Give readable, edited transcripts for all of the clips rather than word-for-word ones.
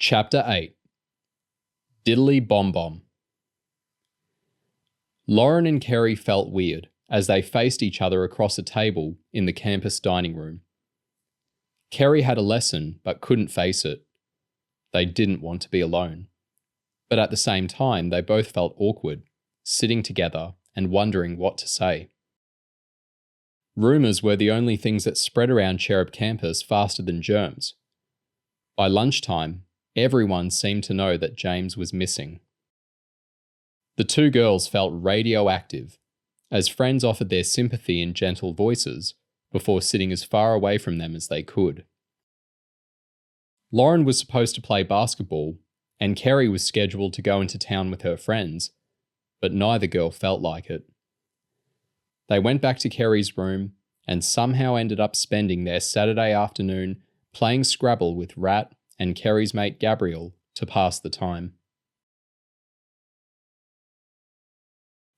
Chapter 8 Diddly Bomb Bomb. Lauren and Kerry felt weird as they faced each other across a table in the campus dining room. Kerry had a lesson but couldn't face it. They didn't want to be alone. But at the same time, they both felt awkward, sitting together and wondering what to say. Rumours were the only things that spread around Cherub campus faster than germs. By lunchtime, everyone seemed to know that James was missing. The two girls felt radioactive, as friends offered their sympathy in gentle voices before sitting as far away from them as they could. Lauren was supposed to play basketball, and Kerry was scheduled to go into town with her friends, but neither girl felt like it. They went back to Kerry's room and somehow ended up spending their Saturday afternoon playing Scrabble with Rat and Kerry's mate Gabriel to pass the time.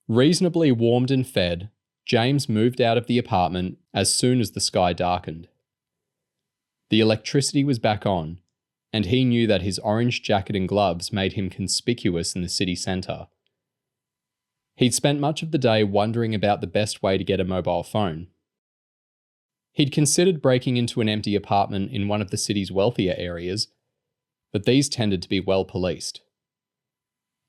Reasonably warmed and fed, James moved out of the apartment as soon as the sky darkened. The electricity was back on, and he knew that his orange jacket and gloves made him conspicuous in the city centre. He'd spent much of the day wondering about the best way to get a mobile phone. He'd considered breaking into an empty apartment in one of the city's wealthier areas, but these tended to be well policed.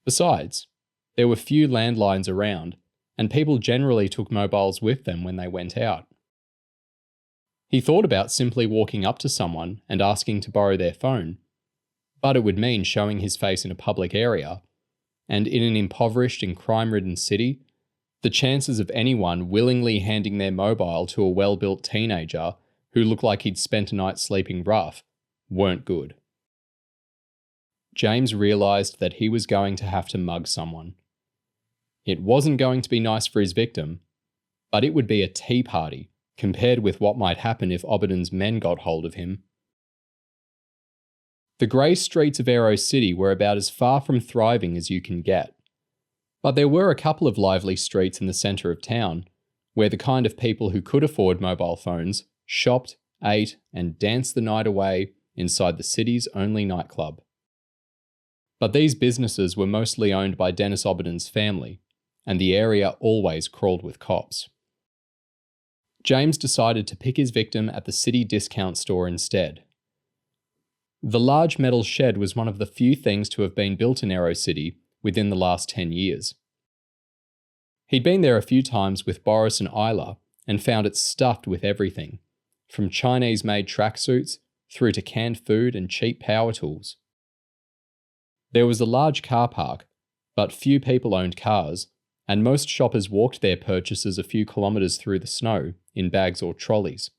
Besides, there were few landlines around, and people generally took mobiles with them when they went out. He thought about simply walking up to someone and asking to borrow their phone, but it would mean showing his face in a public area, and in an impoverished and crime-ridden city, the chances of anyone willingly handing their mobile to a well-built teenager who looked like he'd spent a night sleeping rough weren't good. James realised that he was going to have to mug someone. It wasn't going to be nice for his victim, but it would be a tea party compared with what might happen if Oberdon's men got hold of him. The grey streets of Aero City were about as far from thriving as you can get. But there were a couple of lively streets in the centre of town, where the kind of people who could afford mobile phones shopped, ate, and danced the night away inside the city's only nightclub. But these businesses were mostly owned by Dennis Oberdon's family, and the area always crawled with cops. James decided to pick his victim at the city discount store instead. The large metal shed was one of the few things to have been built in Aero City within the last 10 years. He'd been there a few times with Boris and Isla and found it stuffed with everything, from Chinese-made tracksuits through to canned food and cheap power tools. There was a large car park, but few people owned cars, and most shoppers walked their purchases a few kilometres through the snow in bags or trolleys.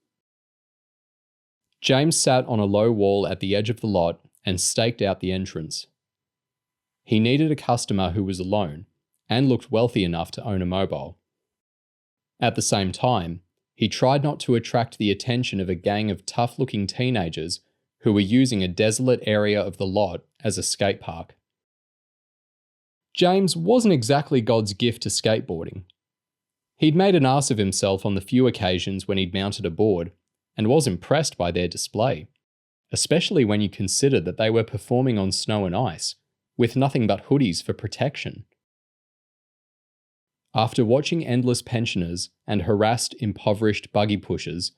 James sat on a low wall at the edge of the lot and staked out the entrance. He needed a customer who was alone and looked wealthy enough to own a mobile. At the same time, he tried not to attract the attention of a gang of tough-looking teenagers who were using a desolate area of the lot as a skate park. James wasn't exactly God's gift to skateboarding. He'd made an ass of himself on the few occasions when he'd mounted a board, and was impressed by their display, especially when you consider that they were performing on snow and ice, with nothing but hoodies for protection. After watching endless pensioners and harassed, impoverished buggy pushers,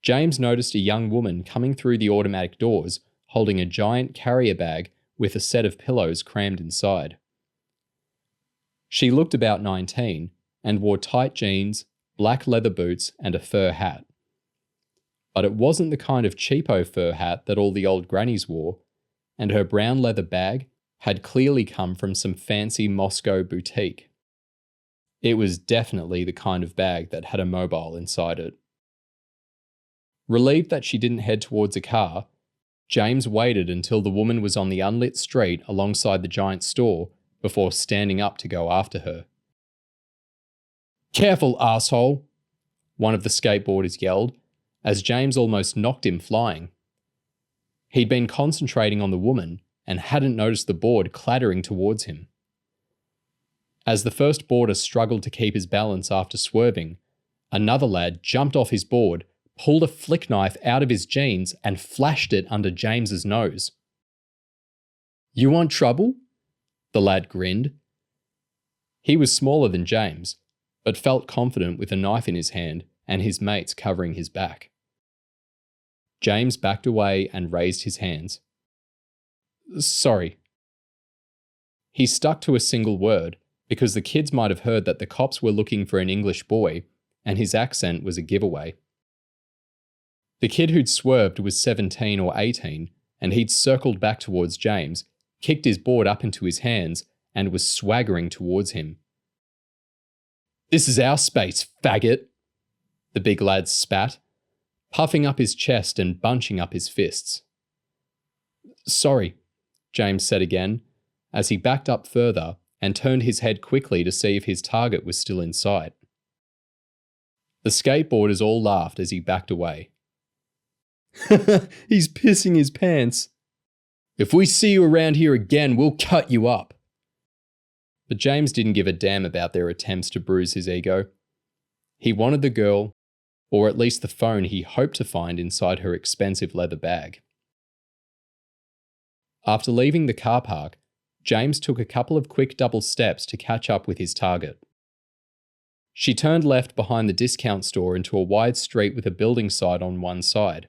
James noticed a young woman coming through the automatic doors holding a giant carrier bag with a set of pillows crammed inside. She looked about 19 and wore tight jeans, black leather boots, and a fur hat. But it wasn't the kind of cheapo fur hat that all the old grannies wore, and her brown leather bag had clearly come from some fancy Moscow boutique. It was definitely the kind of bag that had a mobile inside it. Relieved that she didn't head towards a car, James waited until the woman was on the unlit street alongside the giant store before standing up to go after her. "Careful, arsehole!" one of the skateboarders yelled, as James almost knocked him flying. He'd been concentrating on the woman and hadn't noticed the board clattering towards him. As the first boarder struggled to keep his balance after swerving, another lad jumped off his board, pulled a flick knife out of his jeans and flashed it under James's nose. You want trouble? The lad grinned. He was smaller than James, but felt confident with a knife in his hand and his mates covering his back. James backed away and raised his hands. Sorry. He stuck to a single word because the kids might have heard that the cops were looking for an English boy, and his accent was a giveaway. The kid who'd swerved was 17 or 18, and he'd circled back towards James, kicked his board up into his hands, and was swaggering towards him. This is our space, faggot, the big lad spat, puffing up his chest and bunching up his fists. Sorry, James said again, as he backed up further and turned his head quickly to see if his target was still in sight. The skateboarders all laughed as he backed away. He's pissing his pants. If we see you around here again, we'll cut you up. But James didn't give a damn about their attempts to bruise his ego. He wanted the girl, or at least the phone he hoped to find inside her expensive leather bag. After leaving the car park, James took a couple of quick double steps to catch up with his target. She turned left behind the discount store into a wide street with a building site on one side.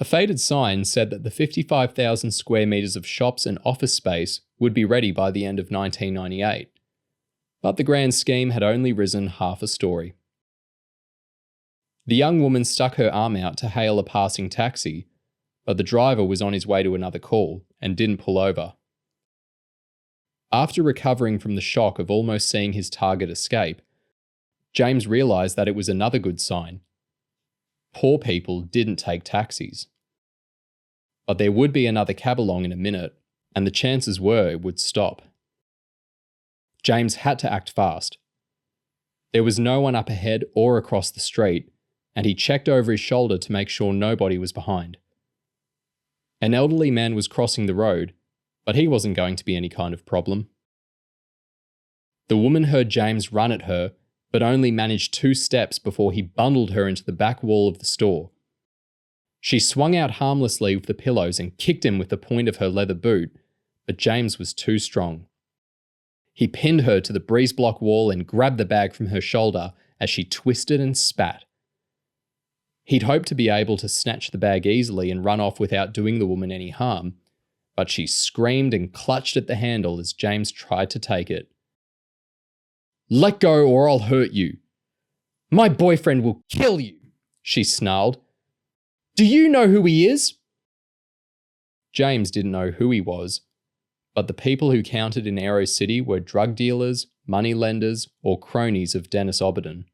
A faded sign said that the 55,000 square metres of shops and office space would be ready by the end of 1998, but the grand scheme had only risen half a story. The young woman stuck her arm out to hail a passing taxi, but the driver was on his way to another call and didn't pull over. After recovering from the shock of almost seeing his target escape, James realised that it was another good sign. Poor people didn't take taxis. But there would be another cab along in a minute, and the chances were it would stop. James had to act fast. There was no one up ahead or across the street, and he checked over his shoulder to make sure nobody was behind. An elderly man was crossing the road, but he wasn't going to be any kind of problem. The woman heard James run at her, but only managed 2 steps before he bundled her into the back wall of the store. She swung out harmlessly with the pillows and kicked him with the point of her leather boot, but James was too strong. He pinned her to the breeze block wall and grabbed the bag from her shoulder as she twisted and spat. He'd hoped to be able to snatch the bag easily and run off without doing the woman any harm, but she screamed and clutched at the handle as James tried to take it. Let go or I'll hurt you. My boyfriend will kill you, she snarled. Do you know who he is? James didn't know who he was, but the people who counted in Aero City were drug dealers, money lenders, or cronies of Dennis Oberden.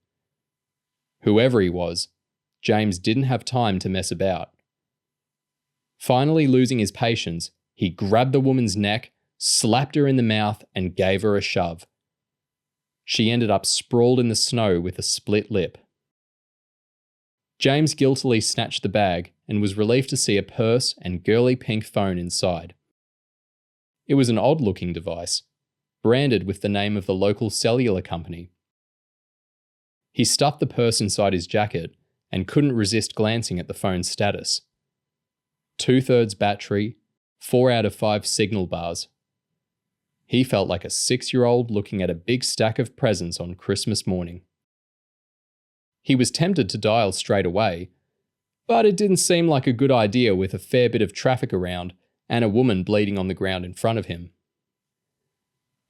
Whoever he was, James didn't have time to mess about. Finally losing his patience, he grabbed the woman's neck, slapped her in the mouth, and gave her a shove. She ended up sprawled in the snow with a split lip. James guiltily snatched the bag and was relieved to see a purse and girly pink phone inside. It was an odd-looking device, branded with the name of the local cellular company. He stuffed the purse inside his jacket and couldn't resist glancing at the phone's status. 2/3 battery, 4 out of 5 signal bars. He felt like a 6-year-old looking at a big stack of presents on Christmas morning. He was tempted to dial straight away, but it didn't seem like a good idea with a fair bit of traffic around and a woman bleeding on the ground in front of him.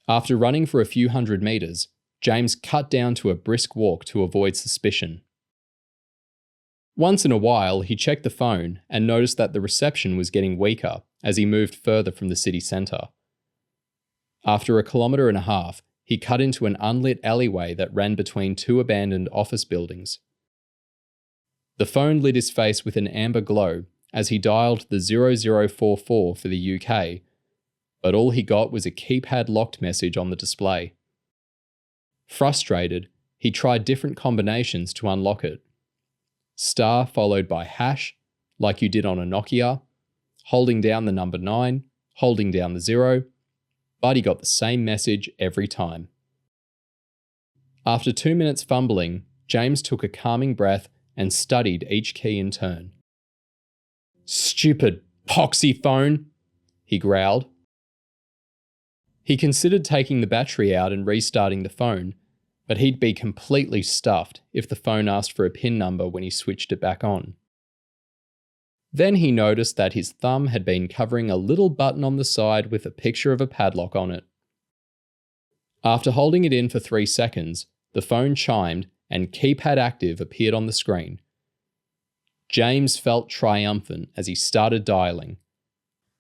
After running for a few hundred metres, James cut down to a brisk walk to avoid suspicion. Once in a while, he checked the phone and noticed that the reception was getting weaker as he moved further from the city centre. After 1.5 kilometres, he cut into an unlit alleyway that ran between 2 abandoned office buildings. The phone lit his face with an amber glow as he dialed the 0044 for the UK, but all he got was a keypad locked message on the display. Frustrated, he tried different combinations to unlock it. Star followed by hash, like you did on a Nokia, holding down the number 9, holding down the 0, but he got the same message every time. After 2 minutes fumbling, James took a calming breath and studied each key in turn. Stupid poxy phone, he growled. He considered taking the battery out and restarting the phone, but he'd be completely stuffed if the phone asked for a PIN number when he switched it back on. Then he noticed that his thumb had been covering a little button on the side with a picture of a padlock on it. After holding it in for 3 seconds, the phone chimed and keypad active appeared on the screen. James felt triumphant as he started dialing,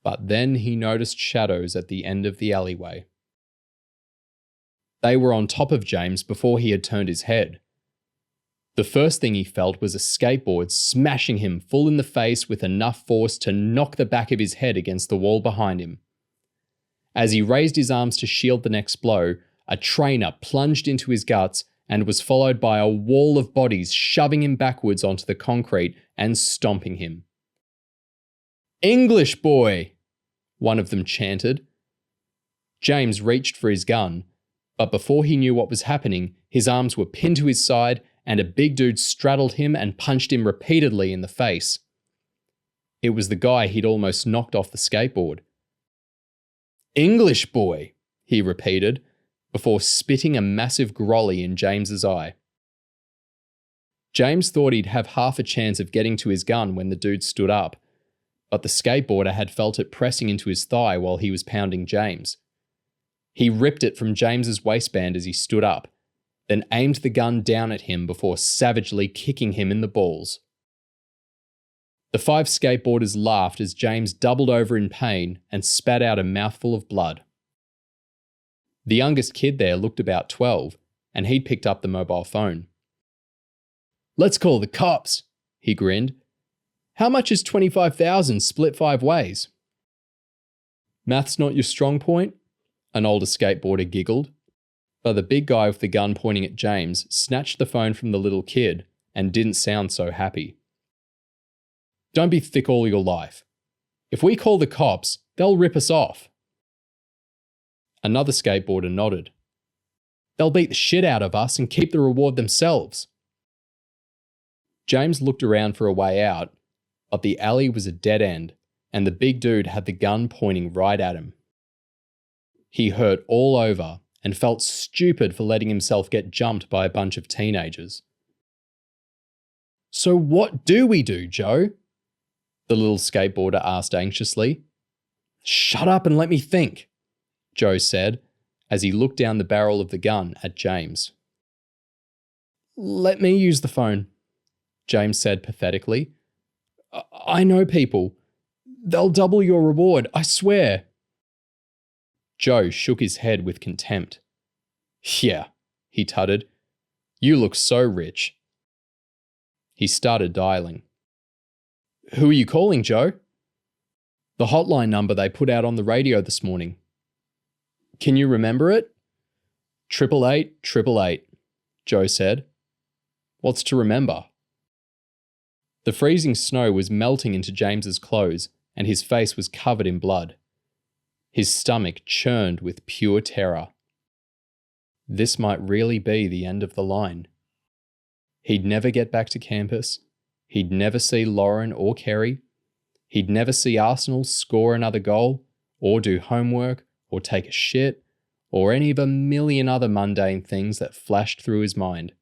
but then he noticed shadows at the end of the alleyway. They were on top of James before he had turned his head. The first thing he felt was a skateboard smashing him full in the face with enough force to knock the back of his head against the wall behind him. As he raised his arms to shield the next blow, a trainer plunged into his guts and was followed by a wall of bodies shoving him backwards onto the concrete and stomping him. "English boy!" one of them chanted. James reached for his gun, but before he knew what was happening, his arms were pinned to his side and a big dude straddled him and punched him repeatedly in the face. It was the guy he'd almost knocked off the skateboard. "English boy," he repeated, before spitting a massive grolly in James's eye. James thought he'd have half a chance of getting to his gun when the dude stood up, but the skateboarder had felt it pressing into his thigh while he was pounding James. He ripped it from James's waistband as he stood up, then aimed the gun down at him before savagely kicking him in the balls. The 5 skateboarders laughed as James doubled over in pain and spat out a mouthful of blood. The youngest kid there looked about 12, and he'd picked up the mobile phone. "Let's call the cops," he grinned. "How much is 25,000 split 5 ways?" "Math's not your strong point?" an older skateboarder giggled. But the big guy with the gun pointing at James snatched the phone from the little kid and didn't sound so happy. "Don't be thick all your life. If we call the cops, they'll rip us off." Another skateboarder nodded. "They'll beat the shit out of us and keep the reward themselves." James looked around for a way out, but the alley was a dead end and the big dude had the gun pointing right at him. He hurt all over and felt stupid for letting himself get jumped by a bunch of teenagers. "So what do we do, Joe?" the little skateboarder asked anxiously. "Shut up and let me think," Joe said as he looked down the barrel of the gun at James. "Let me use the phone," James said pathetically. I know people. They'll double your reward, I swear." Joe shook his head with contempt. "Yeah," he tutted. "You look so rich." He started dialing. "Who are you calling, Joe?" "The hotline number they put out on the radio this morning." "Can you remember it?" 888-888, Joe said. "What's to remember?" The freezing snow was melting into James's clothes and his face was covered in blood. His stomach churned with pure terror. This might really be the end of the line. He'd never get back to campus. He'd never see Lauren or Kerry. He'd never see Arsenal score another goal, or do homework, or take a shit, or any of a million other mundane things that flashed through his mind.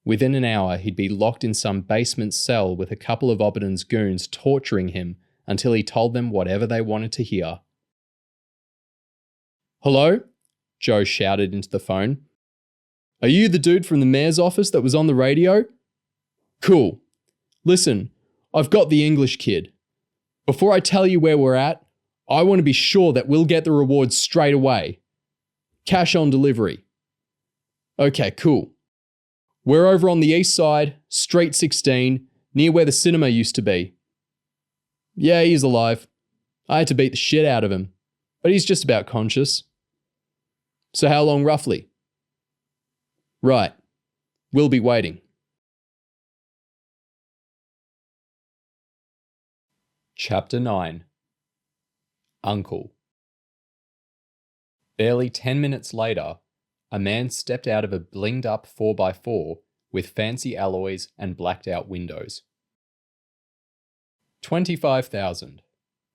Within an hour, he'd be locked in some basement cell with a couple of Oberdon's goons torturing him until he told them whatever they wanted to hear. "Hello?" Joe shouted into the phone. "Are you the dude from the mayor's office that was on the radio? Cool. Listen, I've got the English kid. Before I tell you where we're at, I want to be sure that we'll get the reward straight away. Cash on delivery." "Okay, cool. We're over on the east side, Street 16, near where the cinema used to be." "Yeah, he's alive. I had to beat the shit out of him, but he's just about conscious." "So how long roughly?" "Right. We'll be waiting." Chapter 9. Uncle. Barely 10 minutes later, a man stepped out of a blinged up 4x4 with fancy alloys and blacked out windows. 25,000,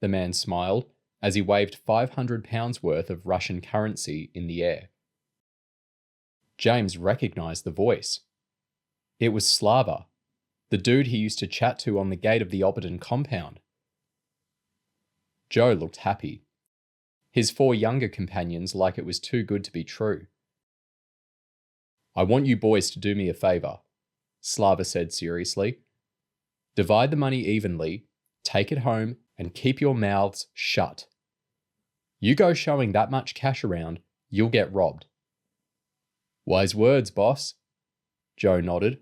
the man smiled as he waved 500 pounds worth of Russian currency in the air. James recognized the voice. It was Slava, the dude he used to chat to on the gate of the Oberdin compound. Joe looked happy. His 4 younger companions like it was too good to be true. I want you boys to do me a favour, Slava said seriously. Divide the money evenly, take it home, and keep your mouths shut. You go showing that much cash around, you'll get robbed. Wise words, boss. Joe nodded.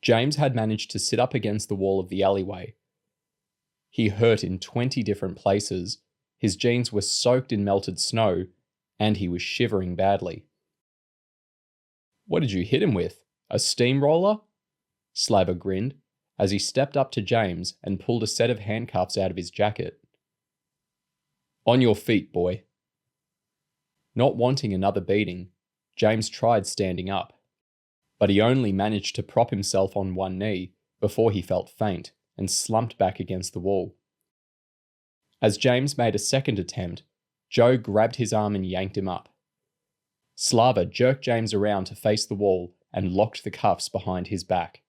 James had managed to sit up against the wall of the alleyway. He hurt in 20 different places, his jeans were soaked in melted snow, and he was shivering badly. What did you hit him with? A steamroller? Slava grinned as he stepped up to James and pulled a set of handcuffs out of his jacket. On your feet, boy. Not wanting another beating, James tried standing up, but he only managed to prop himself on one knee before he felt faint and slumped back against the wall. As James made a second attempt, Joe grabbed his arm and yanked him up. Slava jerked James around to face the wall and locked the cuffs behind his back.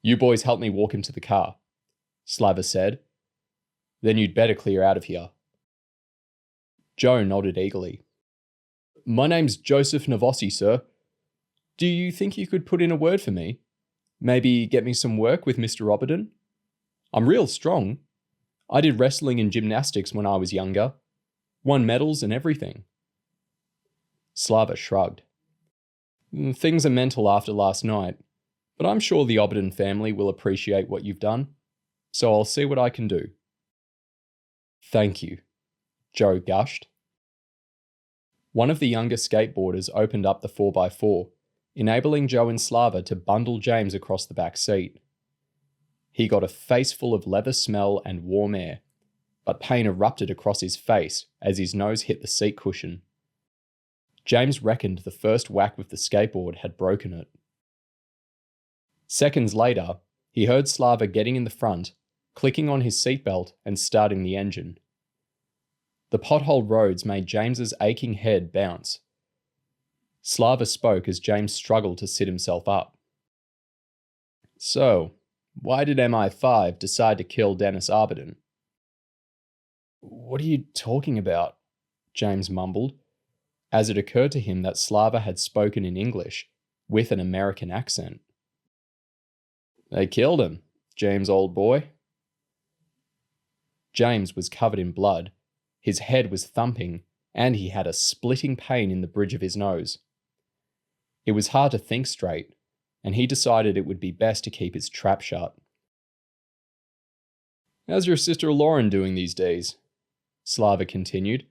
You boys help me walk him to the car, Slava said. Then you'd better clear out of here. Joe nodded eagerly. My name's Joseph Navossi, sir. Do you think you could put in a word for me? Maybe get me some work with Mr. Oberdin? I'm real strong. I did wrestling and gymnastics when I was younger. Won medals and everything. Slava shrugged. Things are mental after last night, but I'm sure the Oberdin family will appreciate what you've done, so I'll see what I can do. Thank you, Joe gushed. One of the younger skateboarders opened up the 4x4, enabling Joe and Slava to bundle James across the back seat. He got a face full of leather smell and warm air, but pain erupted across his face as his nose hit the seat cushion. James reckoned the first whack with the skateboard had broken it. Seconds later, he heard Slava getting in the front, clicking on his seatbelt and starting the engine. The pothole roads made James's aching head bounce. Slava spoke as James struggled to sit himself up. So, why did MI5 decide to kill Dennis Oberdin? What are you talking about? James mumbled, as it occurred to him that Slava had spoken in English, with an American accent. They killed him, James, old boy. James was covered in blood, his head was thumping, and he had a splitting pain in the bridge of his nose. It was hard to think straight, and he decided it would be best to keep his trap shut. How's your sister Lauren doing these days? Slava continued.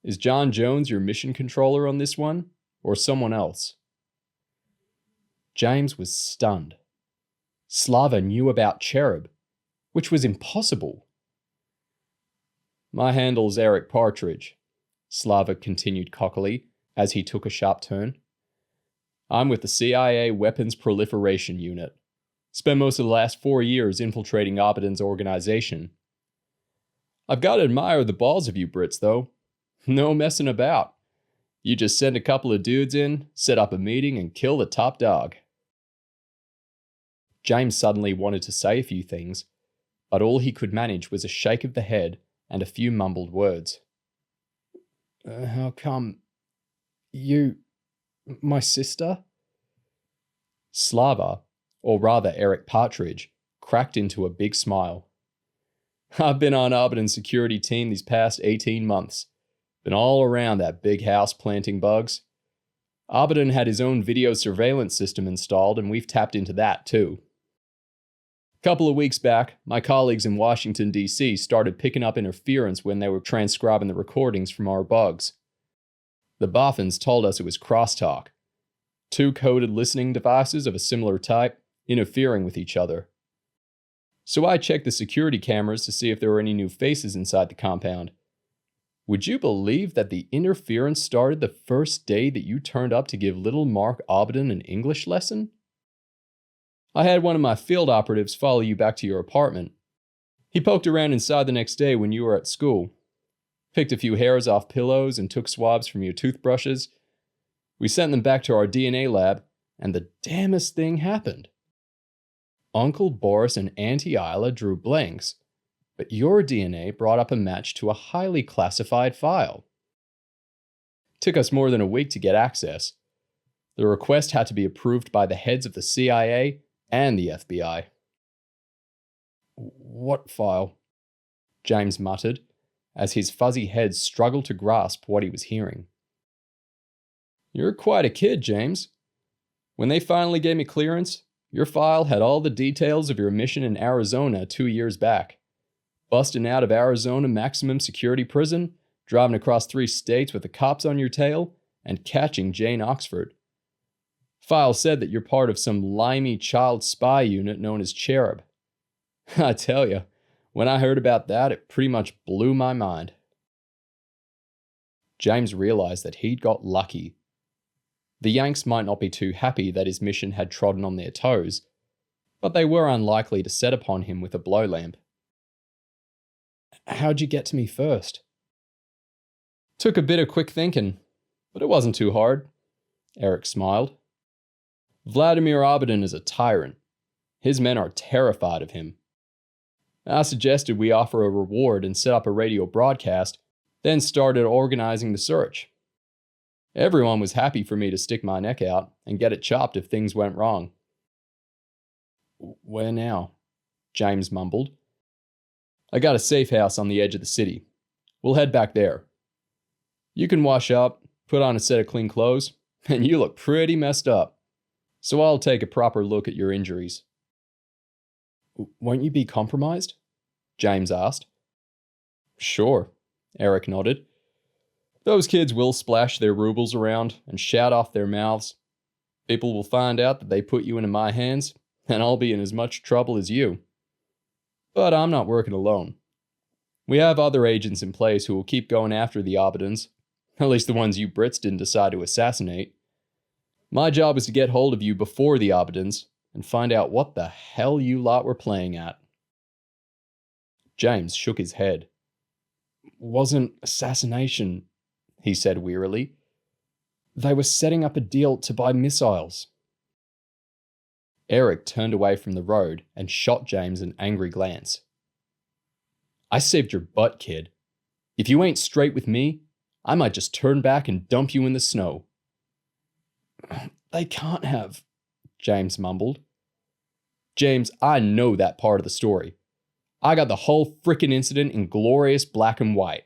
Is John Jones your mission controller on this one, or someone else? James was stunned. Slava knew about Cherub, which was impossible. My handle's Eric Partridge, Slava continued cockily as he took a sharp turn. I'm with the CIA Weapons Proliferation Unit. Spent most of the last 4 years infiltrating Oberdin's organization. I've got to admire the balls of you Brits, though. No messing about. You just send a couple of dudes in, set up a meeting, and kill the top dog. James suddenly wanted to say a few things, but all he could manage was a shake of the head and a few mumbled words. How come? You... my sister? Slava, or rather Eric Partridge, cracked into a big smile. I've been on Oberdin's security team these past 18 months. Been all around that big house planting bugs. Oberdin had his own video surveillance system installed, and we've tapped into that too. A couple of weeks back, my colleagues in Washington, D.C. started picking up interference when they were transcribing the recordings from our bugs. The boffins told us it was crosstalk. 2 coded listening devices of a similar type interfering with each other. So I checked the security cameras to see if there were any new faces inside the compound. Would you believe that the interference started the first day that you turned up to give little Mark Oberdin an English lesson? I had one of my field operatives follow you back to your apartment. He poked around inside the next day when you were at school. Picked a few hairs off pillows and took swabs from your toothbrushes. We sent them back to our DNA lab, and the damnest thing happened. Uncle Boris and Auntie Isla drew blanks, but your DNA brought up a match to a highly classified file. Took us more than a week to get access. The request had to be approved by the heads of the CIA and the FBI. What file? James muttered, as his fuzzy head struggled to grasp what he was hearing. You're quite a kid, James. When they finally gave me clearance, your file had all the details of your mission in Arizona 2 years back. Busting out of Arizona maximum security prison, driving across 3 states with the cops on your tail, and catching Jane Oxford. File said that you're part of some limey child spy unit known as Cherub. I tell you, when I heard about that, it pretty much blew my mind. James realized that he'd got lucky. The Yanks might not be too happy that his mission had trodden on their toes, but they were unlikely to set upon him with a blow lamp. How'd you get to me first? Took a bit of quick thinking, but it wasn't too hard. Eric smiled. Vladimir Abedin is a tyrant. His men are terrified of him. I suggested we offer a reward and set up a radio broadcast, then started organizing the search. Everyone was happy for me to stick my neck out and get it chopped if things went wrong. Where now? James mumbled. I got a safe house on the edge of the city. We'll head back there. You can wash up, put on a set of clean clothes, and you look pretty messed up. So I'll take a proper look at your injuries. Won't you be compromised? James asked. Sure, Eric nodded. Those kids will splash their rubles around and shout off their mouths. People will find out that they put you into my hands, and I'll be in as much trouble as you. But I'm not working alone. We have other agents in place who will keep going after the Abedins, at least the ones you Brits didn't decide to assassinate. My job is to get hold of you before the Abedins and find out what the hell you lot were playing at. James shook his head. Wasn't assassination, he said wearily. They were setting up a deal to buy missiles. Eric turned away from the road and shot James an angry glance. I saved your butt, kid. If you ain't straight with me, I might just turn back and dump you in the snow. They can't have, James mumbled. James, I know that part of the story. I got the whole frickin' incident in glorious black and white.